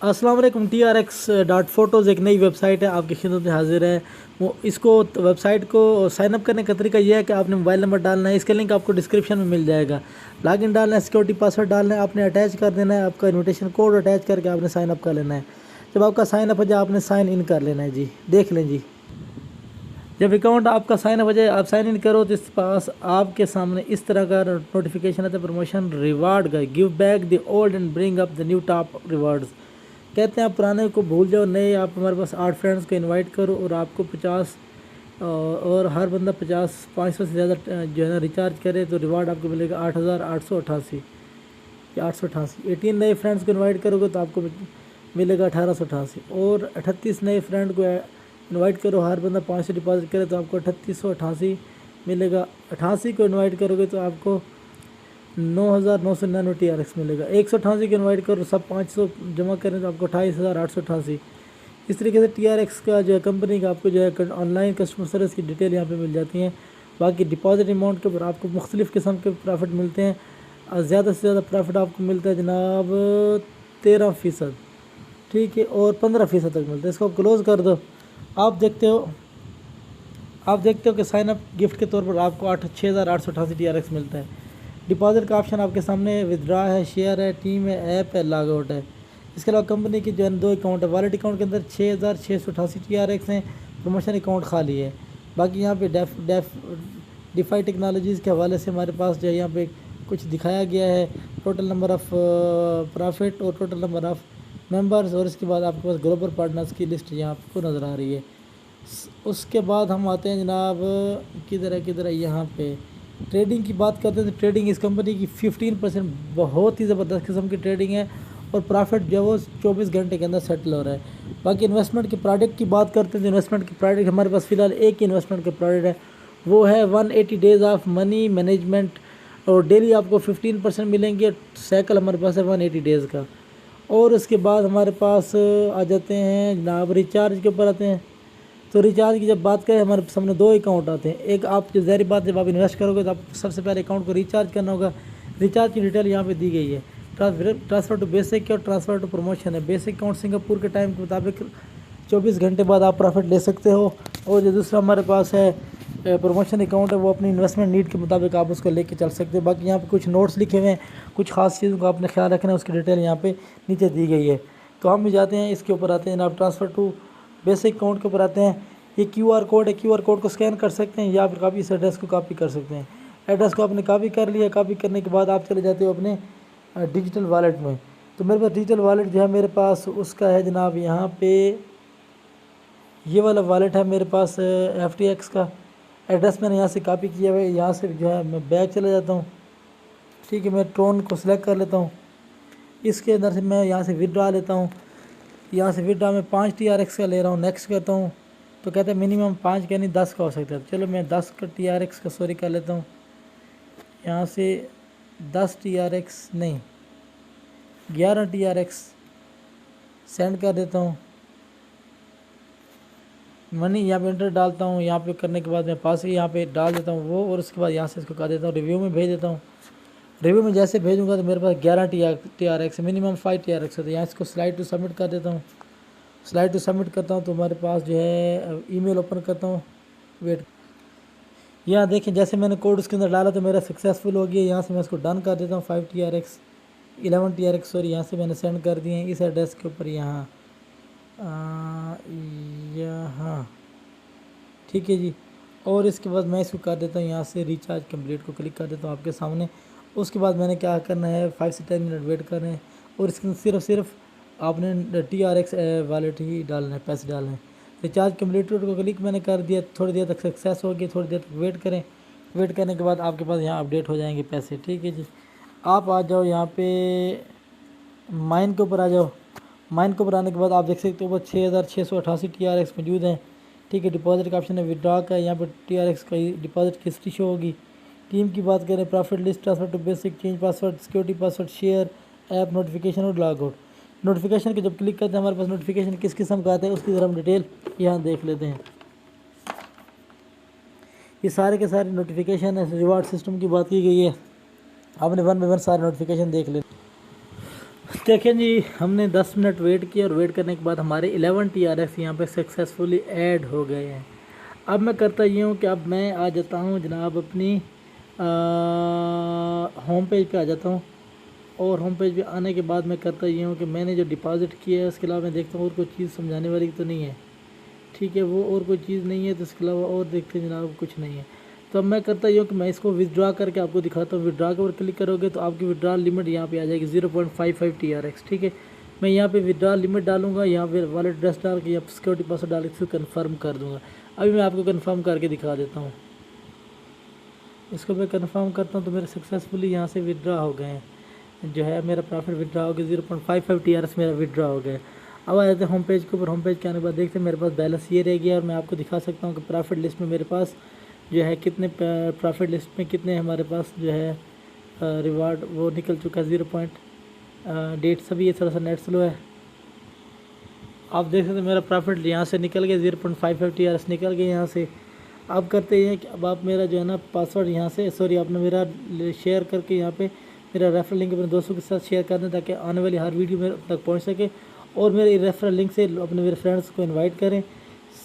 अस्सलाम वालेकुम। TRX.photos एक नई वेबसाइट है, आपकी खिदमत में हाजिर है। वो इसको वेबसाइट को साइन अप करने का तरीका यह है कि आपने मोबाइल नंबर डालना है। इसका लिंक आपको डिस्क्रिप्शन में मिल जाएगा। लॉगिन डालना है, सिक्योरिटी पासवर्ड डालना है, आपने अटैच कर देना है, आपका इन्विटेशन कोड अटैच करके आपने साइन अप कर लेना है। जब आपका साइन अप हो जाए आपने साइन इन कर लेना है जी। देख लें जी, जब अकाउंट आपका साइन अप हो जाए आप साइन इन करो तो इस पास आपके सामने इस तरह का नोटिफिकेशन आता है, प्रमोशन रिवार्ड का, give back the old and bring up the new top rewards. कहते हैं आप पुराने को भूल जाओ, नए आप हमारे पास 8 फ्रेंड्स को इनवाइट करो और आपको 50 और हर बंदा 500 से ज़्यादा जो है ना रिचार्ज करे तो रिवार्ड आपको मिलेगा 8888 या 888। 18 नए फ्रेंड्स को इनवाइट करोगे तो आपको मिलेगा 1888 और 38 नए फ्रेंड को इनवाइट करो, हर बंदा 500 डिपॉजिट करे तो आपको 3888 मिलेगा। 88 को इनवाइट करोगे तो आपको 9999 TRX मिलेगा। 188 को इनवाइट करो, सब 500 जमा करें तो आपको 28888। इस तरीके से TRX का जो है कंपनी का आपको जो है ऑनलाइन कस्टमर सर्विस की डिटेल यहाँ पे मिल जाती हैं। बाकी डिपॉजिट अमाउंट के ऊपर आपको मुख्तलिफ़ किस्म के प्रॉफिट मिलते हैं। ज़्यादा से ज़्यादा प्रॉफिट आपको मिलता है जनाब 13%, ठीक है, और 15% तक मिलता है। इसको आप क्लोज़ कर दो। आप देखते हो कि साइन अप गिफ्ट के तौर पर आपको 6888 TRX मिलता है। डिपॉजिट का ऑप्शन आपके सामने विदड्रा है, शेयर है, टीम है, ऐप है, लॉग आउट है। इसके अलावा कंपनी की जो है 2 अकाउंट है। वॉलेट अकाउंट के अंदर 6688 TRX हैं, प्रमोशन अकाउंट खाली है। बाकी यहाँ पे डिफाई टेक्नोलॉजीज़ के हवाले से हमारे पास जो है यहाँ पे कुछ दिखाया गया है, टोटल नंबर ऑफ़ प्रॉफिट और टोटल नंबर ऑफ़ मेंबर्स, और इसके बाद आपके पास ग्लोबल पार्टनर्स की लिस्ट यहाँ आपको नज़र आ रही है। उसके बाद हम आते हैं जनाब किधर है यहाँ पे ट्रेडिंग की बात करते हैं तो ट्रेडिंग इस कंपनी की 15% बहुत ही ज़बरदस्त किस्म की ट्रेडिंग है और प्रॉफिट जो है वो 24 घंटे के अंदर सेटल हो रहा है। बाकी इन्वेस्टमेंट के प्रोडक्ट की बात करते हैं तो इन्वेस्टमेंट के प्रोडक्ट हमारे पास फ़िलहाल एक ही इन्वेस्टमेंट का प्रोडक्ट है, वो है 180 डेज़ ऑफ मनी मैनेजमेंट और डेली आपको 15% मिलेंगे। साइकिल हमारे पास है 180 डेज़ का। और उसके बाद हमारे पास आ जाते हैं जनाब रिचार्ज के ऊपर आते हैं। तो रिचार्ज की जब बात करें हमारे सामने 2 अकाउंट आते हैं। एक आप जो ज़ाहिर बात जब आप इन्वेस्ट करोगे तो आपको सबसे पहले अकाउंट को रिचार्ज करना होगा। रिचार्ज की डिटेल यहाँ पे दी गई है। ट्रांसफ़र टू बेसिक और ट्रांसफ़र टू प्रमोशन है। बेसिक अकाउंट सिंगापुर के टाइम के मुताबिक 24 घंटे बाद आप प्रॉफिट ले सकते हो, और जो दूसरा हमारे पास है प्रमोशन अकाउंट है वो अपनी इन्वेस्टमेंट नीड के मुताबिक आप उसको लेके चल सकते हो। बाकी यहाँ पे कुछ नोट्स लिखे हुए हैं, कुछ खास चीज़ों का आपने ख्याल रखना है, उसकी डिटेल यहाँ पे नीचे दी गई है। तो हम भी जाते हैं इसके ऊपर आते हैं जनाब ट्रांसफ़र टू बेसिक अकाउंट के ऊपर आते हैं। ये QR कोड है, QR कोड को स्कैन कर सकते हैं या फिर काफ़ी इस एड्रेस को कॉपी कर सकते हैं। एड्रेस को आपने कॉपी कर लिया, कॉपी करने के बाद आप चले जाते हो अपने डिजिटल वॉलेट में। तो मेरे पास डिजिटल वॉलेट जो है मेरे पास उसका है जनाब यहाँ पे ये वाला वॉलेट है मेरे पास FTX का। एड्रेस मैंने यहाँ से कॉपी किया हुआ है, यहाँ से जो है मैं बैक चला जाता हूँ, ठीक है। मैं ट्रोन को सिलेक्ट कर लेता हूँ, इसके अंदर से मैं यहाँ से विड्रा लेता हूँ। यहाँ से विड्रा में 5 TRX का ले रहा हूँ, नेक्स्ट करता हूँ। तो कहते हैं मिनिमम 5 का नहीं 10 का हो सकता है। चलो मैं 10 का TRX का सॉरी कर लेता हूँ। यहाँ से 10 TRX नहीं 11 TRX सेंड कर देता हूँ। मनी यहाँ पे इंटर डालता हूँ। यहाँ पे करने के बाद मैं पास ही यहाँ पे डाल देता हूँ वो, और उसके बाद यहाँ से इसको कर देता हूँ रिव्यू में भेज देता हूँ। रिव्यू में जैसे भेजूँगा तो मेरे पास 11 TRX मिनिमम 5 TRX होता है। यहाँ इसको स्लाइड टू सबमिट कर देता हूँ। स्लाइड टू सबमिट करता हूँ तो हमारे पास जो है ईमेल ओपन करता हूँ, वेट। यहाँ देखें जैसे मैंने कोड उसके अंदर डाला तो मेरा सक्सेसफुल हो गया। यहाँ से मैं इसको डन कर देता हूँ। 5 TRX 11 TRX सॉरी यहाँ से मैंने सेंड कर दिए हैं इस एड्रेस के ऊपर यहाँ ठीक है जी। और इसके बाद मैं इसको कर देता हूँ यहाँ से रिचार्ज कंप्लीट को क्लिक कर देता हूँ आपके सामने। उसके बाद मैंने क्या करना है 5 से 10 मिनट वेट करना है, और इसके सिर्फ आपने TRX वॉलेट ही डालना है, पैसे डालने हैं। रिचार्ज कंप्लीटेड को क्लिक मैंने कर दिया, थोड़ी देर तक सक्सेस हो गई, थोड़ी देर तक वेट करें। वेट करने के बाद आपके पास यहाँ अपडेट हो जाएंगे पैसे, ठीक है जी। आप आ जाओ यहाँ पे माइन के ऊपर आ जाओ। माइन के ऊपर आने के बाद आप देख सकते हो 6688 TRX मौजूद हैं, ठीक है। डिपॉजिट का ऑप्शन है, विड्रॉ का, यहाँ पर TRX का डिपॉजिट की हिस्ट्री शो होगी। टीम की बात करें profit list, transfer to basic, change password, security password, share, app, notification और लॉग आउट। नोटिफिकेशन के जब क्लिक करते हैं हमारे पास नोटिफिकेशन किस किस्म का आता है उसकी ज़रा हम डिटेल यहाँ देख लेते हैं। ये सारे के सारे नोटिफिकेशन रिवार्ड सिस्टम की बात की गई है, आपने 1 बाय 1 सारे नोटिफिकेशन देख ले। देखें जी, हमने 10 मिनट वेट किया और वेट करने के बाद हमारे 11 TRX यहाँ पे सक्सेसफुली ऐड हो गए हैं। अब मैं करता ये हूँ कि अब मैं आ जाता हूँ जनाब अपनी होम पेज पे आ जाता हूँ, और होम पेज पे आने के बाद मैं करता ये हूँ कि मैंने जो डिपॉज़िट किया है उसके अलावा मैं देखता हूँ और कोई चीज़ समझाने वाली तो नहीं है, ठीक है, वो और कोई चीज़ नहीं है, तो इसके अलावा और देखते हैं जनाब कुछ नहीं है। तो अब मैं करता हूँ कि मैं इसको विदड्रॉ करके आपको दिखाता हूँ। विदड्रॉ के ऊपर क्लिक करोगे तो आपकी विदड्रॉ लिमिट यहाँ पे आ जाएगी 0.55 TRX, ठीक है। मैं यहाँ पे विदड्रॉ लिमिट डालूंगा, यहाँ पे वॉलेट एड्रेस डाल के या सिक्योरिटी पासवर्ड डाल के इसको कन्फर्म कर दूँगा। अभी मैं आपको कन्फर्म करके दिखा देता हूँ। इसको मैं कन्फर्म करता हूँ तो मेरे सक्सेसफुली यहाँ से विदड्रॉ हो गए हैं, जो है मेरा प्रॉफिट विदड्रॉ हो गया, 0.55 TRX मेरा विदड्रॉ हो गया। अब आ जाते हैं होम पेज के ऊपर। होम पेज के आने के बाद देखते हैं मेरे पास बैलेंस ये रह गया, और मैं आपको दिखा सकता हूँ कि प्रॉफिट लिस्ट में मेरे पास जो है कितने, प्रॉफिट लिस्ट में कितने हमारे पास जो है रिवार्ड वो निकल चुका है। 0.8 सभी, ये थोड़ा सा नेट स्लो है। आप देख सकते हैं मेरा प्रॉफिट यहाँ से निकल गया, 0.55 TRX निकल गया यहाँ से। अब करते हैं कि अब आप मेरा जो है ना पासवर्ड यहाँ से, सॉरी, आपने मेरा शेयर करके यहाँ पे मेरा रेफरल लिंक अपने दोस्तों के साथ शेयर कर दें ताकि आने वाली हर वीडियो मेरे तक पहुँच सके, और मेरे रेफरल लिंक से अपने मेरे फ्रेंड्स को इनवाइट करें।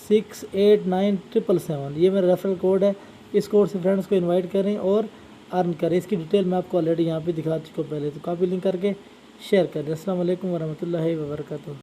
689777 ये मेरा रेफरल कोड है, इस कोड से फ्रेंड्स को इनवाइट करें और अर्न करें। इसकी डिटेल मैं आपको ऑलरेडी यहाँ पे दिखा चुका हूँ पहले, तो कॉपी लिंक करके शेयर करें। अस्सलाम वालेकुम वरहमतुल्लाहि वबरकातुहू।